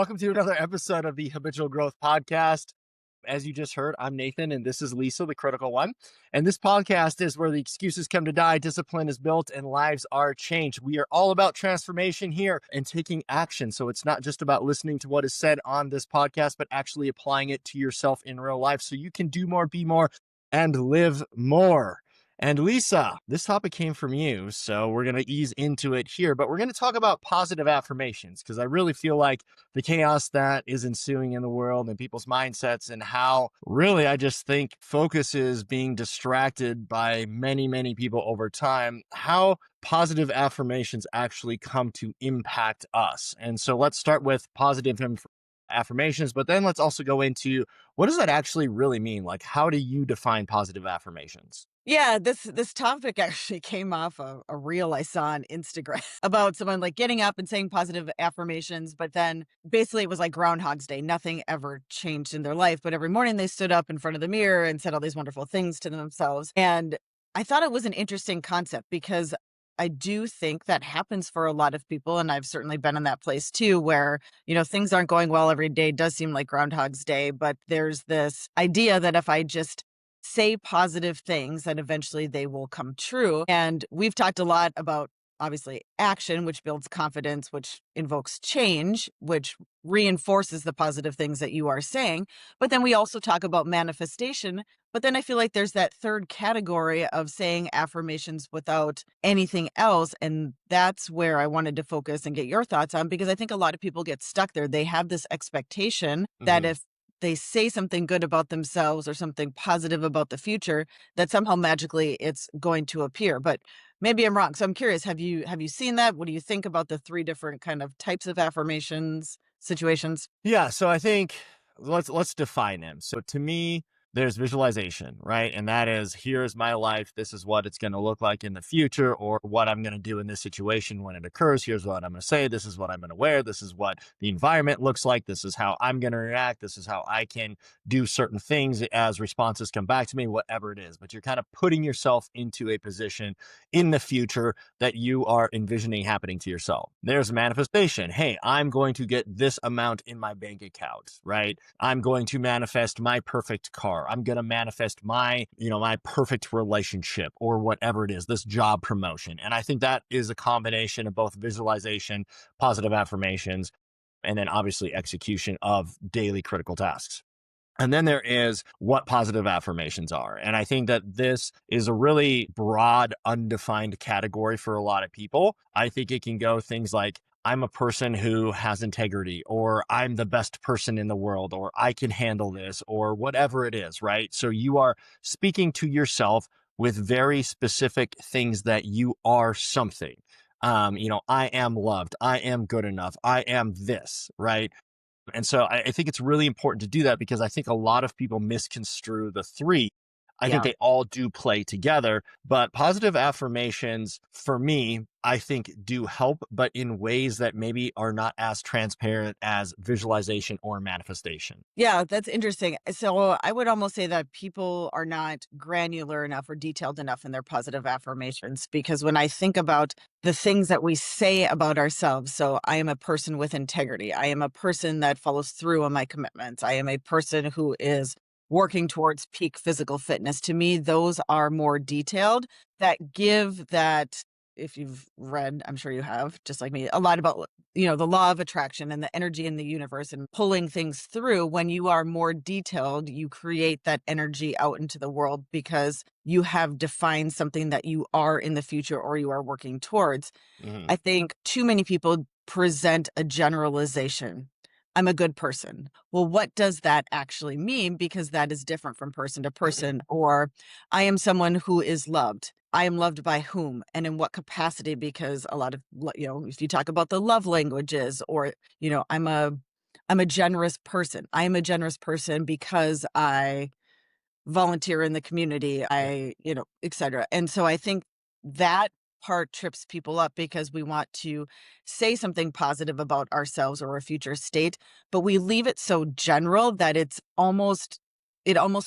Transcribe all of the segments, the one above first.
Welcome to another episode of the Habitual Growth Podcast. As you just heard, I'm Nathan, and this is Lisa, the critical one. And this podcast is where the excuses come to die, discipline is built, and lives are changed. We are all about transformation here and taking action. So it's not just about listening to what is said on this podcast, but actually applying it to yourself in real life so you can do more, be more, and live more. And Lisa, this topic came from you, so we're going to ease into it here, but we're going to talk about positive affirmations because I really feel like the chaos that is ensuing in the world and people's mindsets and how really I just think focus is being distracted by many, many people over time, how positive affirmations actually come to impact us. And so let's start with positive affirmations, but then let's also go into what does that actually really mean? Like, how do you define positive affirmations? Yeah, this topic actually came off a reel I saw on Instagram about someone like getting up and saying positive affirmations, but then basically it was like Groundhog's Day. Nothing ever changed in their life, but every morning they stood up in front of the mirror and said all these wonderful things to themselves. And I thought it was an interesting concept because I do think that happens for a lot of people. And I've certainly been in that place too, where, things aren't going well every day. It does seem like Groundhog's Day, but there's this idea that if I just say positive things, that eventually they will come true. And we've talked a lot about obviously action, which builds confidence, which invokes change, which reinforces the positive things that you are saying. But then we also talk about manifestation. But then I feel like there's that third category of saying affirmations without anything else. And that's where I wanted to focus and get your thoughts on, because I think a lot of people get stuck there. They have this expectation that if they say something good about themselves or something positive about the future, that somehow magically it's going to appear. But maybe I'm wrong. So I'm curious, have you seen that? What do you think about the three different kind of types of affirmations, situations? Yeah, so I think let's define them. So to me, there's visualization, right? And that is, here's my life. This is what it's going to look like in the future, or what I'm going to do in this situation when it occurs. Here's what I'm going to say. This is what I'm going to wear. This is what the environment looks like. This is how I'm going to react. This is how I can do certain things as responses come back to me, whatever it is. But you're kind of putting yourself into a position in the future that you are envisioning happening to yourself. There's manifestation. Hey, I'm going to get this amount in my bank account, right? I'm going to manifest my perfect car. I'm going to manifest my perfect relationship or whatever it is, this job promotion. And I think that is a combination of both visualization, positive affirmations, and then obviously execution of daily critical tasks. And then there is what positive affirmations are. And I think that this is a really broad, undefined category for a lot of people. I think it can go things like, I'm a person who has integrity, or I'm the best person in the world, or I can handle this, or whatever it is, right? So you are speaking to yourself with very specific things that you are something. I am loved. I am good enough. I am this, right? And so I think it's really important to do that because I think a lot of people misconstrue the three. I think they all do play together, but positive affirmations for me, I think do help, but in ways that maybe are not as transparent as visualization or manifestation. Yeah, that's interesting. So I would almost say that people are not granular enough or detailed enough in their positive affirmations, because when I think about the things that we say about ourselves, so I am a person with integrity. I am a person that follows through on my commitments. I am a person who is working towards peak physical fitness. To me, those are more detailed, that give that, if you've read, I'm sure you have, just like me, a lot about, the law of attraction and the energy in the universe and pulling things through. When you are more detailed, you create that energy out into the world because you have defined something that you are in the future or you are working towards. I think too many people present a generalization. I'm a good person. Well, what does that actually mean? Because that is different from person to person. Or I am someone who is loved. I am loved by whom and in what capacity? Because a lot of, if you talk about the love languages, or, I'm a generous person. I am a generous person because I volunteer in the community. Et cetera. And so I think that part trips people up because we want to say something positive about ourselves or a future state, but we leave it so general that it almost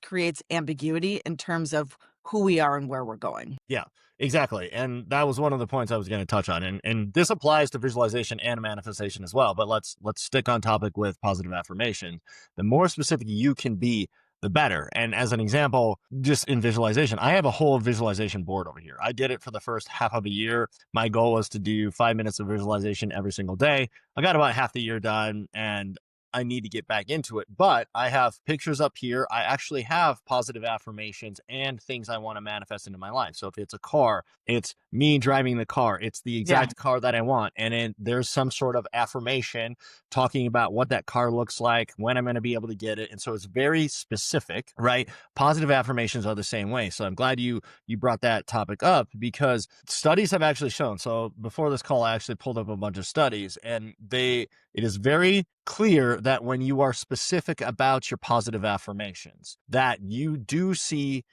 creates ambiguity in terms of who we are and where we're going. Yeah, exactly. And that was one of the points I was going to touch on. And this applies to visualization and manifestation as well. But let's stick on topic with positive affirmation. The more specific you can be, the better. And as an example, just in visualization, I have a whole visualization board over here. I did it for the first half of a year. My goal was to do 5 minutes of visualization every single day. I got about half the year done, and I need to get back into it. But I have pictures up here. I actually have positive affirmations and things I want to manifest into my life. So if it's a car, it's me driving the car. It's the Yeah. exact car that I want. And then there's some sort of affirmation talking about what that car looks like, when I'm going to be able to get it. And so it's very specific, right? Positive affirmations are the same way. So I'm glad you brought that topic up, because studies have actually shown. So before this call, I actually pulled up a bunch of studies, and it is very clear that when you are specific about your positive affirmations, that you do see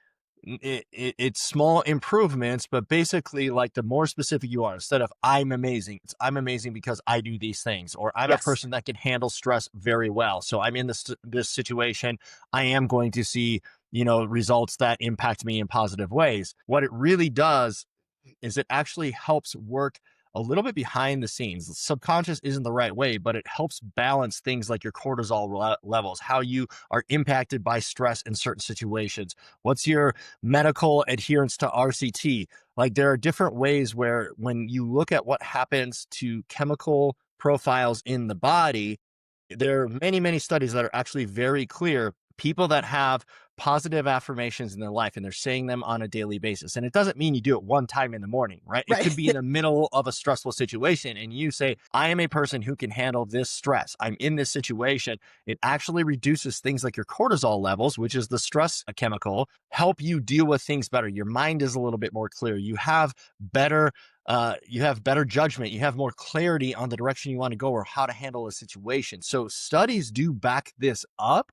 it's small improvements, but basically, like, the more specific you are, instead of I'm amazing, it's I'm amazing because I do these things, or I'm a Yes. person that can handle stress very well. So I'm in this situation. I am going to see, results that impact me in positive ways. What it really does is it actually helps work a little bit behind the scenes. The subconscious isn't the right way, but it helps balance things like your cortisol levels, how you are impacted by stress in certain situations. What's your medical adherence to RCT? Like, there are different ways where when you look at what happens to chemical profiles in the body, there are many, many studies that are actually very clear. People that have positive affirmations in their life and they're saying them on a daily basis. And it doesn't mean you do it one time in the morning, right? It Right. could be in the middle of a stressful situation and you say, I am a person who can handle this stress. I'm in this situation. It actually reduces things like your cortisol levels, which is the stress chemical, help you deal with things better. Your mind is a little bit more clear. You have better judgment. You have more clarity on the direction you want to go or how to handle a situation. So studies do back this up,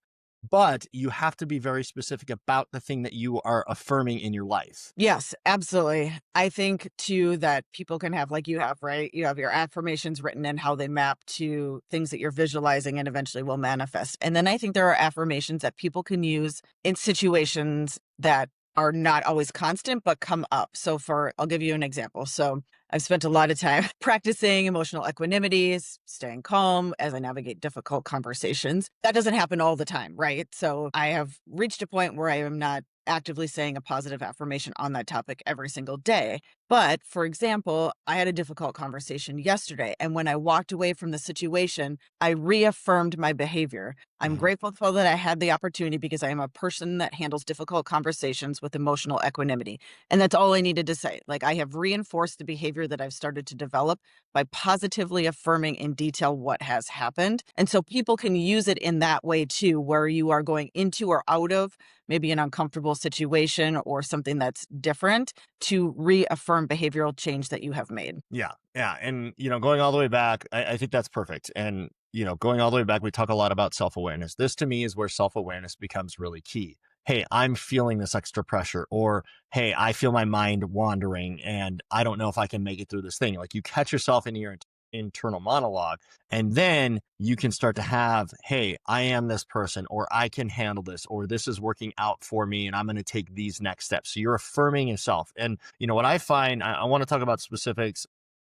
but you have to be very specific about the thing that you are affirming in your life. Yes, absolutely. I think too that people can have, like you have, right? You have your affirmations written and how they map to things that you're visualizing and eventually will manifest. And then I think there are affirmations that people can use in situations that are not always constant, but come up. So I'll give you an example. So I've spent a lot of time practicing emotional equanimity, staying calm as I navigate difficult conversations. That doesn't happen all the time, right? So I have reached a point where I am not actively saying a positive affirmation on that topic every single day. But for example, I had a difficult conversation yesterday. And when I walked away from the situation, I reaffirmed my behavior. I'm Mhm. grateful that I had the opportunity because I am a person that handles difficult conversations with emotional equanimity. And that's all I needed to say. Like, I have reinforced the behavior that I've started to develop by positively affirming in detail what has happened. And so people can use it in that way too, where you are going into or out of maybe an uncomfortable situation or something that's different, to reaffirm behavioral change that you have made. Yeah. Yeah. And, going all the way back, I think that's perfect. And, going all the way back, we talk a lot about self awareness. This to me is where self awareness becomes really key. Hey, I'm feeling this extra pressure, or hey, I feel my mind wandering and I don't know if I can make it through this thing. Like, you catch yourself in your internal monologue, and then you can start to have, hey, I am this person, or I can handle this, or this is working out for me and I'm going to take these next steps. So you're affirming yourself. And what I find, I want to talk about specific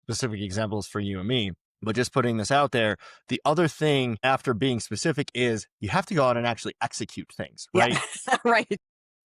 examples for you and me, but just putting this out there, the other thing after being specific is you have to go out and actually execute things, Yeah. right? Right.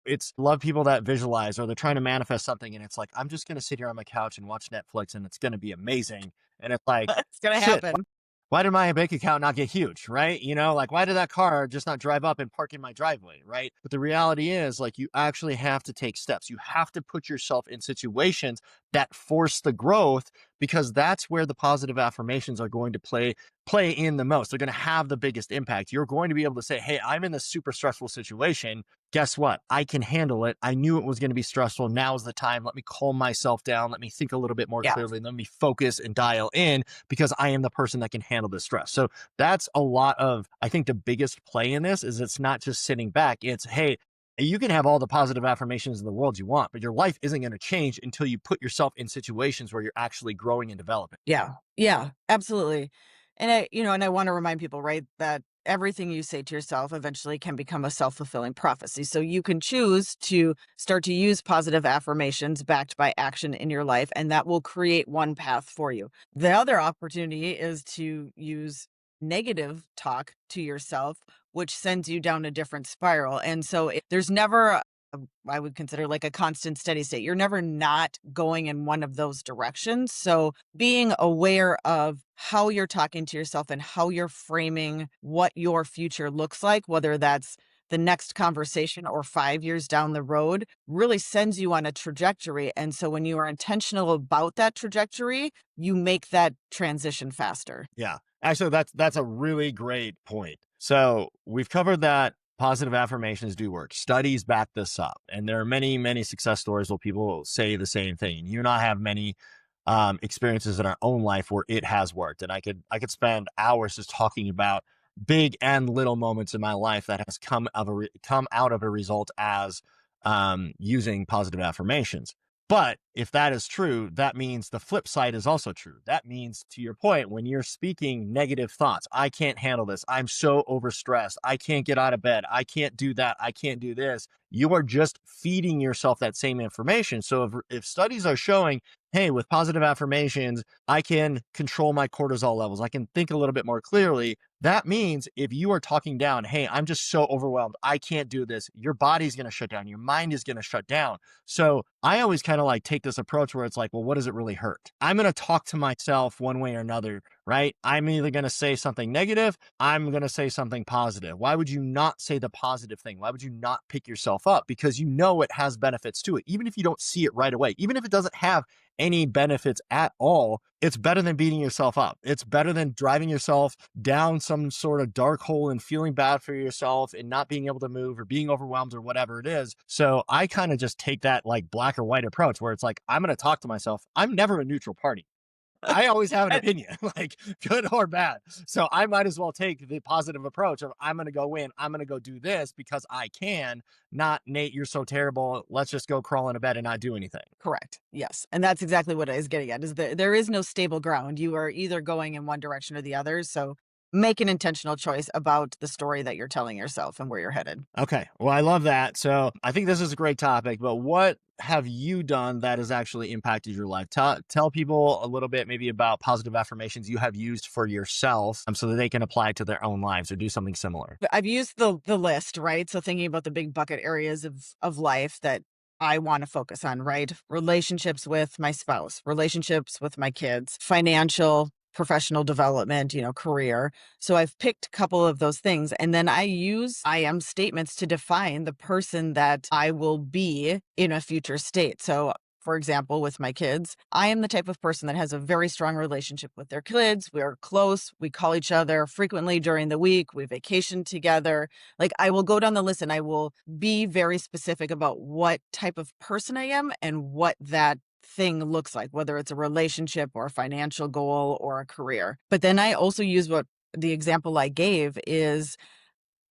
It's love people that visualize, or they're trying to manifest something and it's like, I'm just going to sit here on my couch and watch Netflix and it's going to be amazing. And it's like, It's going to shit, happen. why did my bank account not get huge, right? Like, why did that car just not drive up and park in my driveway, right? But the reality is, like, you actually have to take steps. You have to put yourself in situations that force the growth, because that's where the positive affirmations are going to play in the most. They're going to have the biggest impact. You're going to be able to say, hey, I'm in this super stressful situation. Guess what? I can handle it. I knew it was going to be stressful. Now's the time. Let me calm myself down. Let me think a little bit more Yeah. clearly. Let me focus and dial in, because I am the person that can handle this stress. So that's a lot of, I think the biggest play in this is it's not just sitting back. It's, hey, you can have all the positive affirmations in the world you want, but your life isn't going to change until you put yourself in situations where you're actually growing and developing. Yeah. Yeah, absolutely. And I want to remind people, right, that everything you say to yourself eventually can become a self-fulfilling prophecy. So you can choose to start to use positive affirmations backed by action in your life, and that will create one path for you. The other opportunity is to use negative talk to yourself, which sends you down a different spiral. And so there's never I would consider like a constant steady state. You're never not going in one of those directions. So being aware of how you're talking to yourself and how you're framing what your future looks like, whether that's the next conversation or 5 years down the road, really sends you on a trajectory. And so when you are intentional about that trajectory, you make that transition faster. Yeah. Actually, that's a really great point. So we've covered that positive affirmations do work. Studies back this up. And there are many, many success stories where people say the same thing. You and I have many experiences in our own life where it has worked. And I could spend hours just talking about big and little moments in my life that has come out of a result as using positive affirmations. But if that is true, that means the flip side is also true. That means, to your point, when you're speaking negative thoughts, I can't handle this. I'm so overstressed. I can't get out of bed. I can't do that. I can't do this. You are just feeding yourself that same information. So if studies are showing, hey, with positive affirmations, I can control my cortisol levels, I can think a little bit more clearly. That means if you are talking down, hey, I'm just so overwhelmed, I can't do this, your body's going to shut down. Your mind is going to shut down. So I always kind of like take this approach where it's like, well, what does it really hurt? I'm going to talk to myself one way or another, right? I'm either going to say something negative, I'm going to say something positive. Why would you not say the positive thing? Why would you not pick yourself up? Because you know it has benefits to it. Even if you don't see it right away, even if it doesn't have any benefits at all, it's better than beating yourself up. It's better than driving yourself down some sort of dark hole and feeling bad for yourself and not being able to move or being overwhelmed or whatever it is. So I kind of just take that like black or white approach where it's like, I'm going to talk to myself. I'm never a neutral party. I always have an opinion, like good or bad. So I might as well take the positive approach of I'm going to go in, I'm going to go do this because I can, not Nate, you're so terrible. Let's just go crawl in a bed and not do anything. Correct. Yes. And that's exactly what I was getting at is that there is no stable ground. You are either going in one direction or the other. So make an intentional choice about the story that you're telling yourself and where you're headed. Okay. Well, I love that. So I think this is a great topic, but what have you done that has actually impacted your life? Tell people a little bit maybe about positive affirmations you have used for yourself so that they can apply it to their own lives or do something similar. I've used the list, right? So thinking about the big bucket areas of life that I want to focus on, right? Relationships with my spouse, relationships with my kids, financial, professional development, career. So I've picked a couple of those things. And then I use I am statements to define the person that I will be in a future state. So for example, with my kids, I am the type of person that has a very strong relationship with their kids. We are close. We call each other frequently during the week. We vacation together. Like I will go down the list and I will be very specific about what type of person I am and what that thing looks like, whether it's a relationship or a financial goal or a career. But then I also use what the example I gave is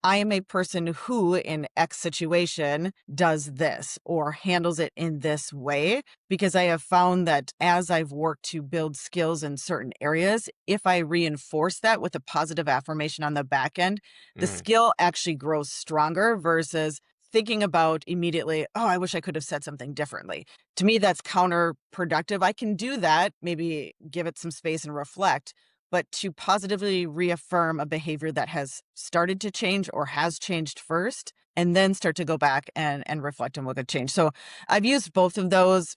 I am a person who in X situation does this or handles it in this way, because I have found that as I've worked to build skills in certain areas, if I reinforce that with a positive affirmation on the back end, the Mm, skill actually grows stronger versus thinking about immediately, oh, I wish I could have said something differently. To me, that's counterproductive. I can do that, maybe give it some space and reflect, but to positively reaffirm a behavior that has started to change or has changed first, and then start to go back and reflect on what could change. So I've used both of those,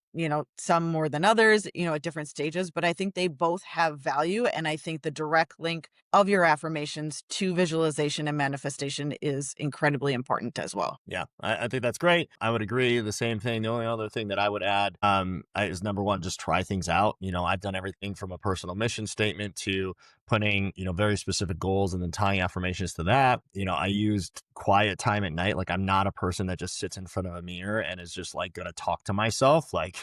some more than others, at different stages, but I think they both have value. And I think the direct link of your affirmations to visualization and manifestation is incredibly important as well. yeah, I think that's great. I would agree. The same thing. The only other thing that I would add is number one, just try things out. I've done everything from a personal mission statement to putting, very specific goals and then tying affirmations to that. I used quiet time at night. Like I'm not a person that just sits in front of a mirror and is just like going to talk to myself. Like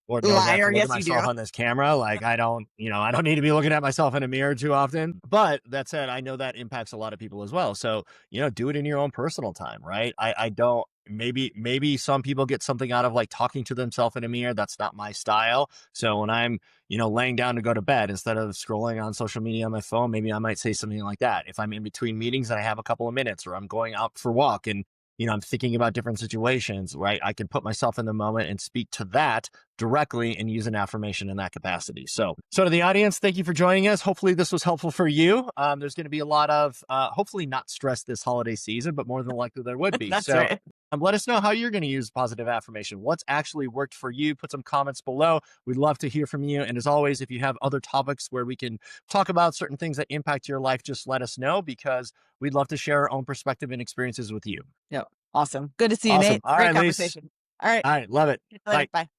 Lord knows I have to Liar. look at Yes, you do. myself on this camera. Like I don't need to be looking at myself in a mirror too often. But that said, I know that impacts a lot of people as well. So, do it in your own personal time, right? I don't maybe some people get something out of like talking to themselves in a mirror. That's not my style. So when I'm, laying down to go to bed, instead of scrolling on social media on my phone, maybe I might say something like that. If I'm in between meetings and I have a couple of minutes, or I'm going out for a walk and I'm thinking about different situations, right? I can put myself in the moment and speak to that directly and use an affirmation in that capacity. So to the audience, thank you for joining us. Hopefully this was helpful for you. There's going to be a lot of, hopefully not stress this holiday season, but more than likely there would be. That's So right. let us know how you're going to use positive affirmation. What's actually worked for you? Put some comments below. We'd love to hear from you. And as always, if you have other topics where we can talk about certain things that impact your life, just let us know, because we'd love to share our own perspective and experiences with you. Yep. Awesome. Good to see you, Awesome. Nate. All Great right, Lise. conversation. All right. All right. Love it. See you later. Bye. Bye.